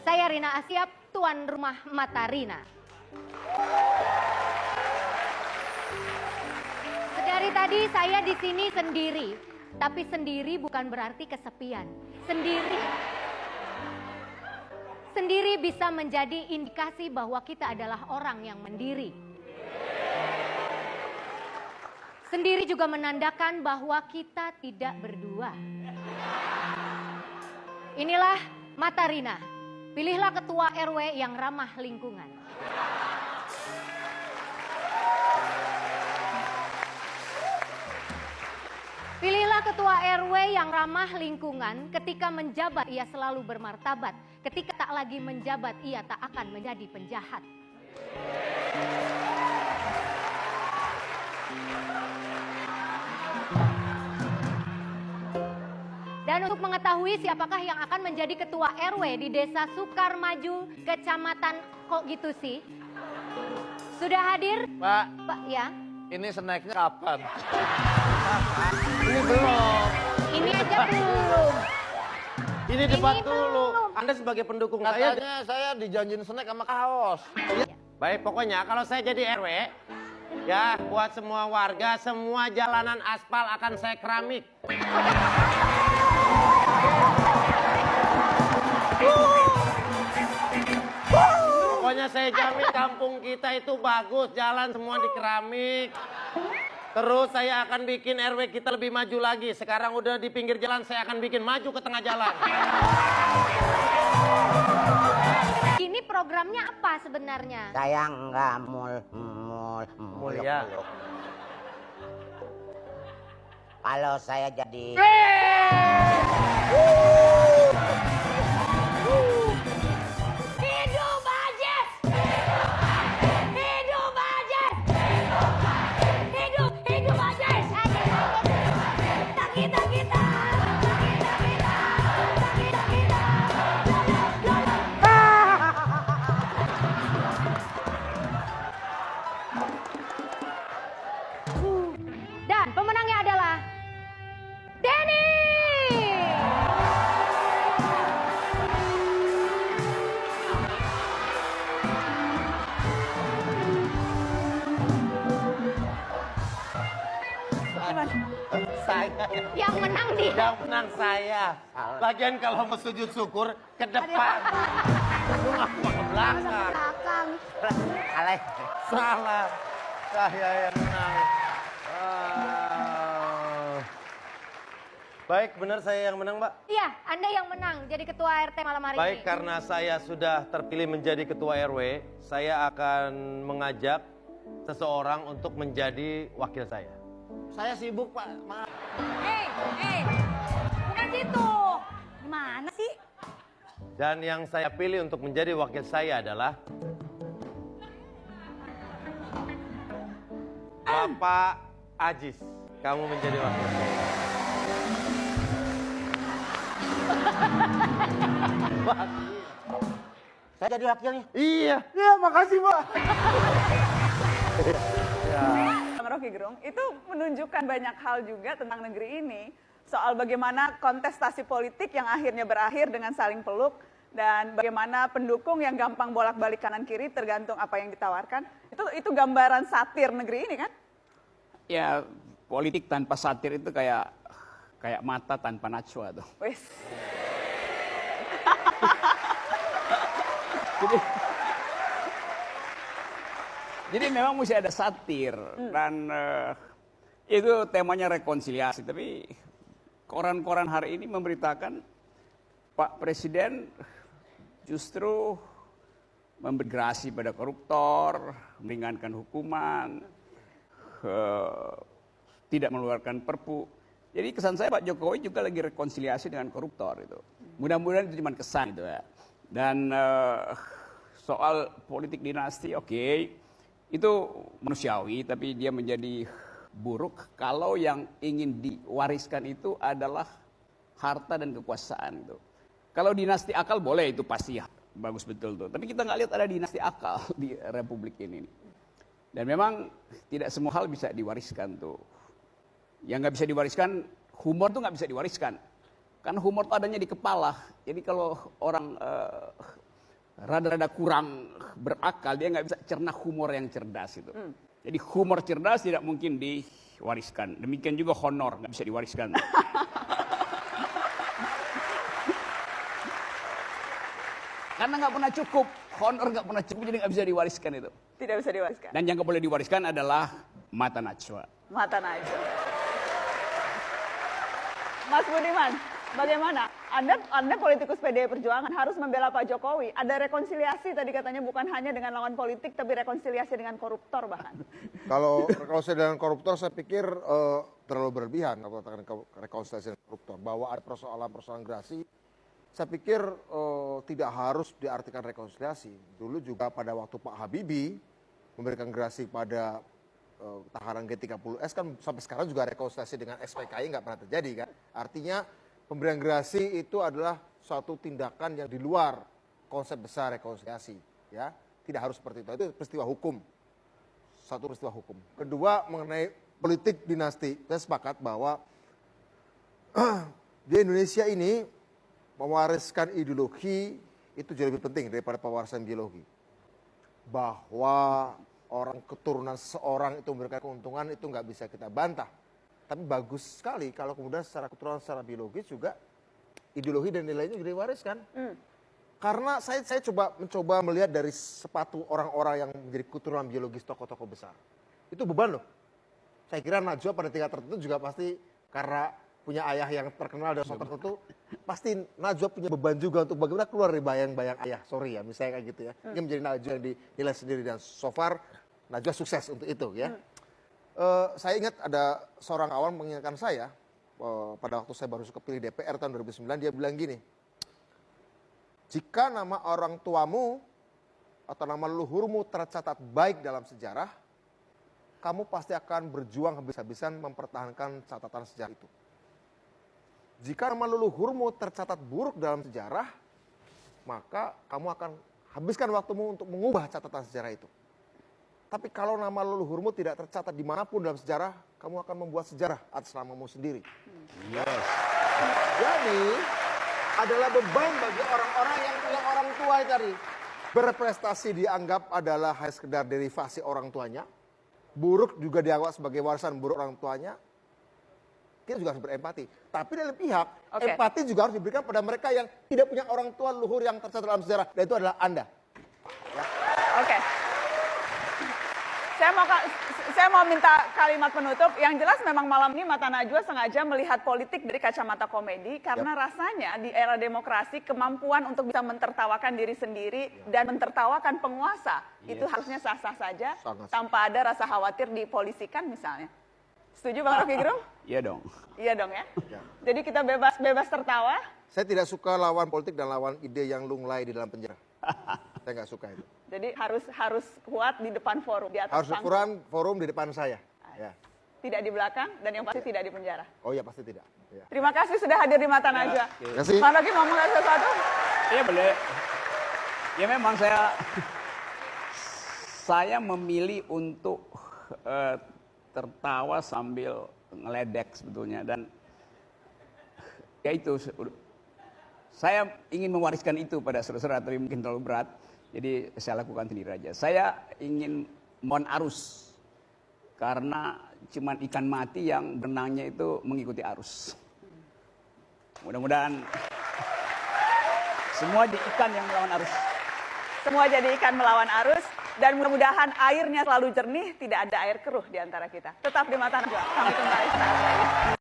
Saya Rina Asyap, tuan rumah Mata Rina. Dari tadi saya di sini sendiri, tapi sendiri bukan berarti kesepian. Sendiri bisa menjadi indikasi bahwa kita adalah orang yang mandiri. Sendiri juga menandakan bahwa kita tidak berdua. Inilah Mata Rina. Pilihlah ketua RW yang ramah lingkungan. Pilihlah ketua RW yang ramah lingkungan. Ketika menjabat ia selalu bermartabat. Ketika tak lagi menjabat ia tak akan menjadi penjahat. Dan untuk mengetahui siapakah yang akan menjadi ketua RW di Desa Sukarmaju, Kecamatan kok gitu sih? Sudah hadir? Pak, Ya. ini snacknya kapan? Ini belum. Ini aja belum. Ini debat Ini dulu. belum. Anda sebagai pendukung saya. Katanya saya dijanjin snack sama kaos. Baik, pokoknya kalau saya jadi RW, ya buat semua warga, semua jalanan aspal akan saya keramik. Pokoknya saya jamin kampung kita itu bagus, jalan semua di keramik. Terus saya akan bikin RW kita lebih maju lagi. Sekarang udah di pinggir jalan, saya akan bikin maju ke tengah jalan. Ini programnya apa sebenarnya? Saya enggak Mulia. Kalau saya jadi Hidup aja! Hidup aja! Hidup aja! Kita. Dan pemenangnya adalah Denny! Saya. Yang menang dia. Yang menang saya. Lagian kalau mau sujud syukur ke depan. Lu ngapa ke belakang? alay. Salah. Saya yang menang. Ah. Baik, benar saya yang menang, Mbak. Iya, Anda yang menang jadi ketua RT malam hari Baik, ini. karena saya sudah terpilih menjadi ketua RW, saya akan mengajak seseorang untuk menjadi wakil saya. Saya sibuk, Pak. Maaf. Bukan situ. Gimana sih? Dan yang saya pilih untuk menjadi wakil saya adalah Bapak Ajis. Kamu menjadi wakil saya. Saya jadi wakilnya. Iya, makasih, Pak. Rocky Gerung itu menunjukkan banyak hal juga tentang negeri ini, soal bagaimana kontestasi politik yang akhirnya berakhir dengan saling peluk, dan bagaimana pendukung yang gampang bolak-balik kanan kiri tergantung apa yang ditawarkan. Itu gambaran satir negeri ini kan? Ya, politik tanpa satir itu kayak mata tanpa najwa tuh. Wes. Jadi memang mesti ada satir dan itu temanya rekonsiliasi. Tapi koran-koran hari ini memberitakan Pak Presiden justru memberi gerasi pada koruptor, meringankan hukuman, tidak mengeluarkan perpu. Jadi kesan saya Pak Jokowi juga lagi rekonsiliasi dengan koruptor itu. Mudah-mudahan itu cuma kesan itu ya. Dan soal politik dinasti, oke. Itu manusiawi, tapi dia menjadi buruk kalau yang ingin diwariskan itu adalah harta dan kekuasaan itu. Kalau dinasti akal boleh, itu pasti bagus betul tuh. Tapi kita nggak lihat ada dinasti akal di republik ini. Dan memang tidak semua hal bisa diwariskan tuh. Yang nggak bisa diwariskan, humor tuh nggak bisa diwariskan. Karena humor tuh adanya di kepala. Jadi kalau orang rada-rada kurang berakal, dia nggak bisa cerna humor yang cerdas itu. Jadi humor cerdas tidak mungkin diwariskan. Demikian juga honor nggak bisa diwariskan. Karena nggak pernah cukup, honor nggak pernah cukup, jadi nggak bisa diwariskan itu. Tidak bisa diwariskan. Dan yang nggak boleh diwariskan adalah mata najwa. Mata najwa. Mas Budiman, bagaimana? Anda politikus PDI Perjuangan harus membela Pak Jokowi. Ada rekonsiliasi tadi katanya, bukan hanya dengan lawan politik, tapi rekonsiliasi dengan koruptor bahkan. Kalau rekonsiliasi dengan koruptor, saya pikir terlalu berlebihan kalau katakan rekonsiliasi dengan koruptor. Bahwa ada persoalan-persoalan gerasi, saya pikir tidak harus diartikan rekonsiliasi. Dulu juga pada waktu Pak Habibie memberikan gerasi pada tahanan G30S kan sampai sekarang juga rekonsiliasi dengan SPKI nggak pernah terjadi kan. Artinya pemberian gerasi itu adalah suatu tindakan yang di luar konsep besar rekonsiliasi. Ya, tidak harus seperti itu. Itu peristiwa hukum. Satu peristiwa hukum. Kedua, mengenai politik dinasti, saya sepakat bahwa di Indonesia ini mewariskan ideologi itu jauh lebih penting daripada pewarisan biologi. Bahwa orang keturunan seseorang itu memberikan keuntungan itu nggak bisa kita bantah. Tapi bagus sekali kalau kemudian secara keturunan, secara biologis juga ideologi dan nilainya juga diwariskan. Karena saya mencoba melihat dari sepatu orang-orang yang menjadi keturunan biologis tokoh-tokoh besar. Itu beban loh. Saya kira Najwa pada tingkat tertentu juga pasti karena punya ayah yang terkenal dan sosok tertentu, pasti Najwa punya beban juga untuk bagaimana keluar dari bayang-bayang ayah. Sorry ya, misalnya kayak gitu ya. Ini menjadi Najwa yang dinilai sendiri dan so far Najwa sukses untuk itu ya. Saya ingat ada seorang kawan mengingatkan saya pada waktu saya baru kepilih DPR tahun 2009, dia bilang gini, jika nama orang tuamu atau nama leluhurmu tercatat baik dalam sejarah, kamu pasti akan berjuang habis-habisan mempertahankan catatan sejarah itu. Jika nama leluhurmu tercatat buruk dalam sejarah, maka kamu akan habiskan waktumu untuk mengubah catatan sejarah itu. Tapi kalau nama leluhurmu tidak tercatat dimanapun dalam sejarah, kamu akan membuat sejarah atas namamu sendiri. Yes. Jadi, adalah beban bagi orang-orang yang punya orang tua tadi. Berprestasi dianggap adalah hanya sekedar derivasi orang tuanya. Buruk juga dianggap sebagai warisan buruk orang tuanya. Kita juga harus berempati. Tapi dari pihak, empati juga harus diberikan pada mereka yang tidak punya orang tua leluhur yang tercatat dalam sejarah. Dan itu adalah Anda. Ya. Oke. Saya mau minta kalimat penutup. Yang jelas memang malam ini Mata Najwa sengaja melihat politik dari kacamata komedi. Karena rasanya di era demokrasi kemampuan untuk bisa mentertawakan diri sendiri dan mentertawakan penguasa. Itu harusnya sah-sah saja. Tanpa ada rasa khawatir dipolisikan misalnya. Setuju Bang Rocky Gerung? Iya dong. Iya dong ya. Jadi kita bebas tertawa. Saya tidak suka lawan politik dan lawan ide yang lunglai di dalam penjara. Saya nggak suka itu. Jadi harus kuat di depan forum, di atas Harus panggung. ukuran forum di depan saya. Ya. Tidak di belakang dan yang pasti tidak di penjara. Oh iya pasti tidak. Ya. Terima kasih sudah hadir di Mata Najwa. Terima kasih. Bang Rocky mau mulai sesuatu? Iya boleh. Ya memang saya memilih untuk tertawa sambil ngeledek sebetulnya, dan ya itu saya ingin mewariskan itu pada saudara-saudara, tapi mungkin terlalu berat, jadi saya lakukan sendiri aja. Saya ingin mohon arus karena cuman ikan mati yang berenangnya itu mengikuti arus. Mudah-mudahan semua jadi ikan yang melawan arus. Semua jadi ikan melawan arus. Dan mudah-mudahan airnya selalu jernih, tidak ada air keruh di antara kita. Tetap di Mata Najwa. Kami kembali sesaat lagi.